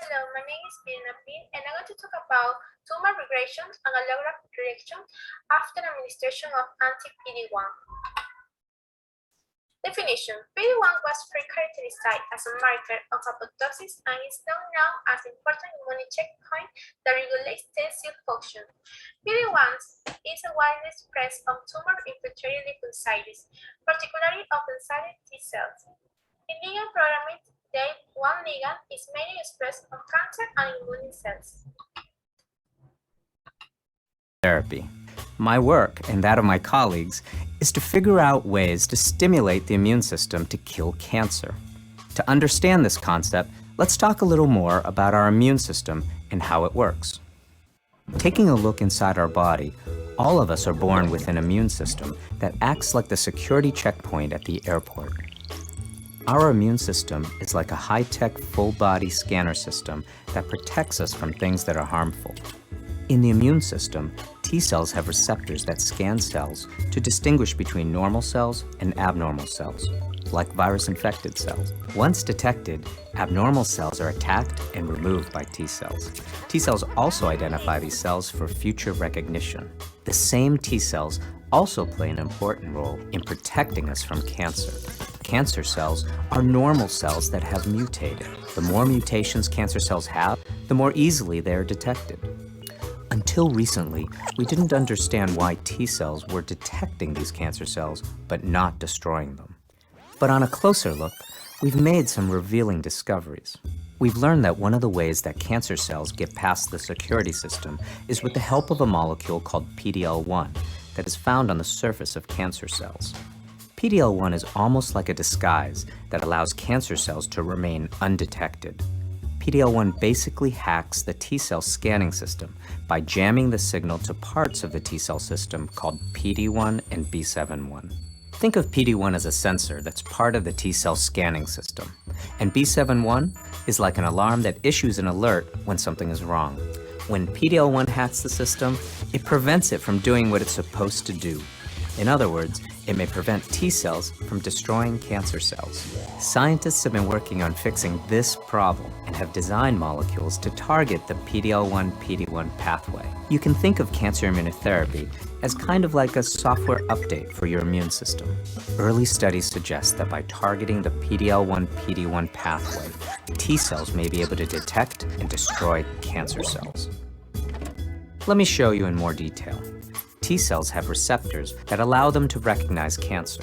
Hello, my name is P, and I'm going to talk about tumor regression and allograft rejection after administration of anti-PD-1. Definition: PD-1 was pre-characterized as a marker of apoptosis and is known now as an important immune checkpoint that regulates T cell function. PD-1 is widely expressed on tumor-infiltrated lymphocytes, particularly of lymphocyte T cells. In ligand programming, one ligand is mainly expressed on cancer and immune cells. Therapy. My work, and that of my colleagues, is to figure out ways to stimulate the immune system to kill cancer. To understand this concept, let's talk a little more about our immune system and how it works. Taking a look inside our body, all of us are born with an immune system that acts like the security checkpoint at the airport. Our immune system is like a high-tech full-body scanner system that protects us from things that are harmful. In the immune system, T cells have receptors that scan cells to distinguish between normal cells and abnormal cells, like virus-infected cells. Once detected, abnormal cells are attacked and removed by T cells. T cells also identify these cells for future recognition. The same T cells also play an important role in protecting us from cancer. Cancer cells are normal cells that have mutated. The more mutations cancer cells have, the more easily they are detected. Until recently, we didn't understand why T cells were detecting these cancer cells, but not destroying them. But on a closer look, we've made some revealing discoveries. We've learned that one of the ways that cancer cells get past the security system is with the help of a molecule called PD-L1 that is found on the surface of cancer cells. PD-L1 is almost like a disguise that allows cancer cells to remain undetected. PD-L1 basically hacks the T cell scanning system by jamming the signal to parts of the T cell system called PD-1 and B7-1. Think of PD-1 as a sensor that's part of the T cell scanning system, and B7-1 is like an alarm that issues an alert when something is wrong. When PD-L1 hacks the system, it prevents it from doing what it's supposed to do. In other words, it may prevent T cells from destroying cancer cells. Scientists have been working on fixing this problem and have designed molecules to target the PD-L1-PD-1 pathway. You can think of cancer immunotherapy as kind of like a software update for your immune system. Early studies suggest that by targeting the PD-L1-PD-1 pathway, T cells may be able to detect and destroy cancer cells. Let me show you in more detail. T cells have receptors that allow them to recognize cancer.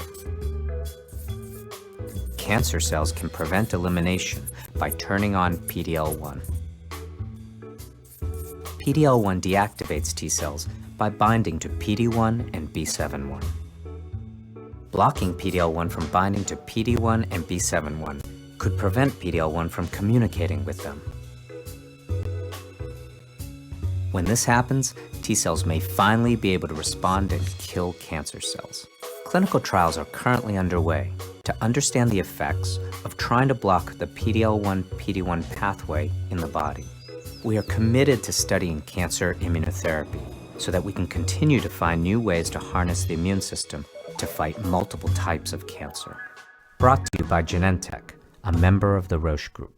Cancer cells can prevent elimination by turning on PD-L1. PD-L1 deactivates T cells by binding to PD-1 and B7-1. Blocking PD-L1 from binding to PD-1 and B7-1 could prevent PD-L1 from communicating with them. When this happens, T cells may finally be able to respond and kill cancer cells. Clinical trials are currently underway to understand the effects of trying to block the PD-L1-PD-1 pathway in the body. We are committed to studying cancer immunotherapy so that we can continue to find new ways to harness the immune system to fight multiple types of cancer. Brought to you by Genentech, a member of the Roche Group.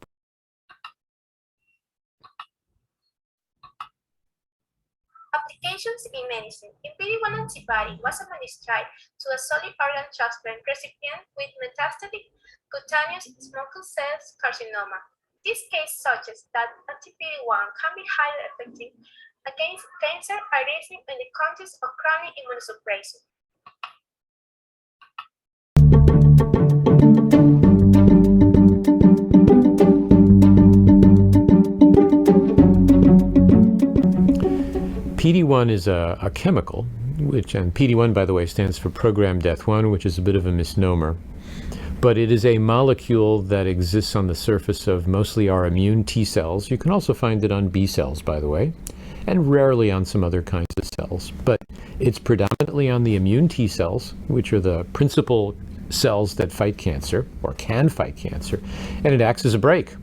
Applications in medicine. A PD-1 antibody was administered to a solid organ transplant recipient with metastatic cutaneous small cell carcinoma. This case suggests that anti-PD-1 can be highly effective against cancer arising in the context of chronic immunosuppression. PD-1 is a chemical, and PD-1, by the way, stands for programmed death 1, which is a bit of a misnomer. But it is a molecule that exists on the surface of mostly our immune T cells. You can also find it on B cells, by the way, and rarely on some other kinds of cells. But it's predominantly on the immune T cells, which are the principal cells that fight cancer, or can fight cancer, and it acts as a brake.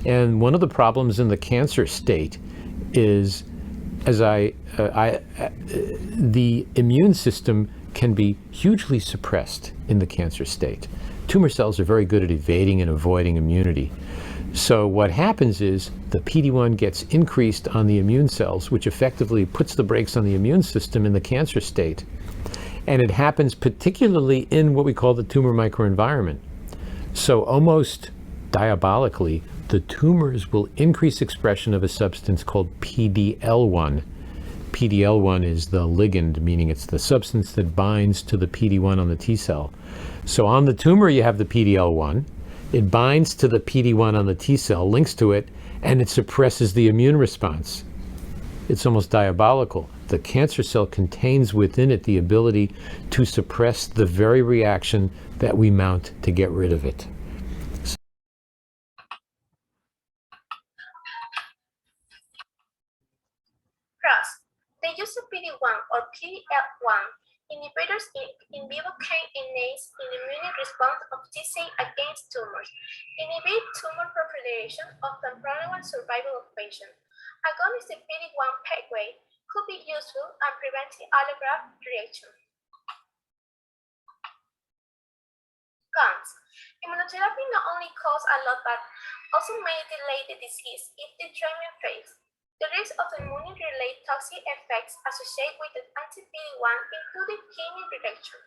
And one of the problems in the cancer state is the immune system can be hugely suppressed in the cancer state. Tumor cells are very good at evading and avoiding immunity. So what happens is the PD-1 gets increased on the immune cells, which effectively puts the brakes on the immune system in the cancer state. And it happens particularly in what we call the tumor microenvironment. So almost diabolically, the tumors will increase expression of a substance called PD-L1. PD-L1 is the ligand, meaning it's the substance that binds to the PD-1 on the T cell. So on the tumor, you have the PD-L1. It binds to the PD-1 on the T cell, links to it, and it suppresses the immune response. It's almost diabolical. The cancer cell contains within it the ability to suppress the very reaction that we mount to get rid of it. Pros. The use of PD-1 or PD-L1 inhibitors in vivo can enhance the immune response of T-cells against tumors, inhibit tumor proliferation, often prolong survival of patients. Agonist the PD-1 pathway could be useful in preventing allograft rejection. Cons. Immunotherapy not only costs a lot but also may delay the disease if the treatment fails. The risk of immune-related toxic effects associated with the anti-PD-1 including kidney rejection.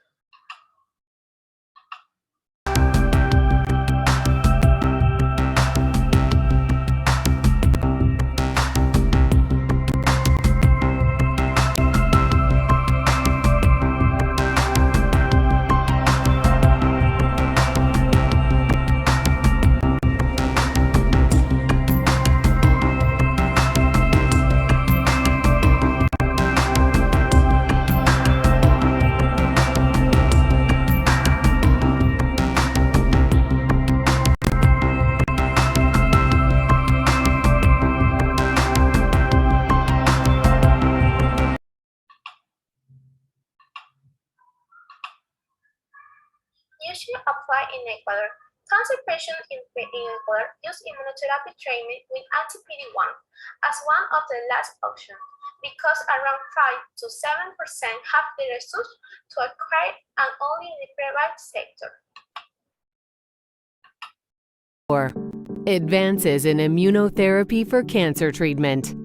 Usually applied in Ecuador. Cancer patients in Ecuador use immunotherapy treatment with anti-PD-1 as one of the last options because around 5 to 7% have the resources to acquire and only in the private sector. Advances in immunotherapy for cancer treatment.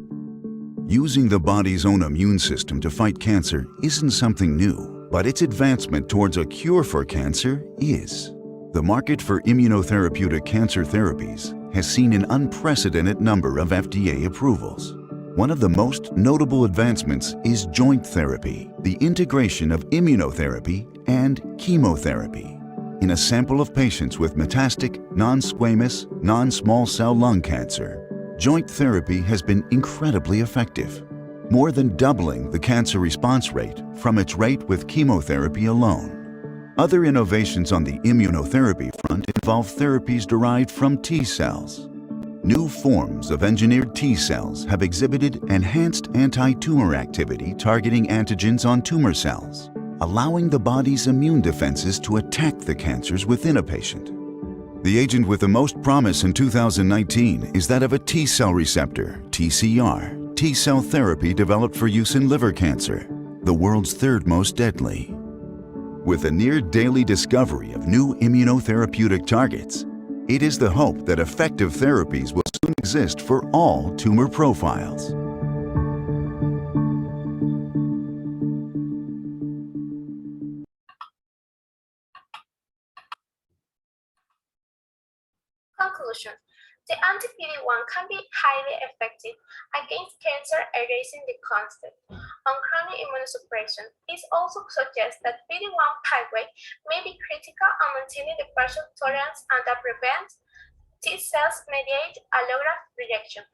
Using the body's own immune system to fight cancer isn't something new, but its advancement towards a cure for cancer is. The market for immunotherapeutic cancer therapies has seen an unprecedented number of FDA approvals. One of the most notable advancements is joint therapy, the integration of immunotherapy and chemotherapy. In a sample of patients with metastatic, non-squamous, non-small cell lung cancer, joint therapy has been incredibly effective, more than doubling the cancer response rate from its rate with chemotherapy alone. Other innovations on the immunotherapy front involve therapies derived from T cells. New forms of engineered T cells have exhibited enhanced anti-tumor activity targeting antigens on tumor cells, allowing the body's immune defenses to attack the cancers within a patient. The agent with the most promise in 2019 is that of a T cell receptor, TCR, T cell therapy developed for use in liver cancer, the world's third most deadly. With a near-daily discovery of new immunotherapeutic targets, it is the hope that effective therapies will soon exist for all tumor profiles. Conclusion. The anti-PD-1 can be highly effective against cancer, erasing the concept on chronic immunosuppression. It also suggests that PD-1 pathway may be critical in maintaining the partial tolerance and that prevents T cells mediate allograft rejection.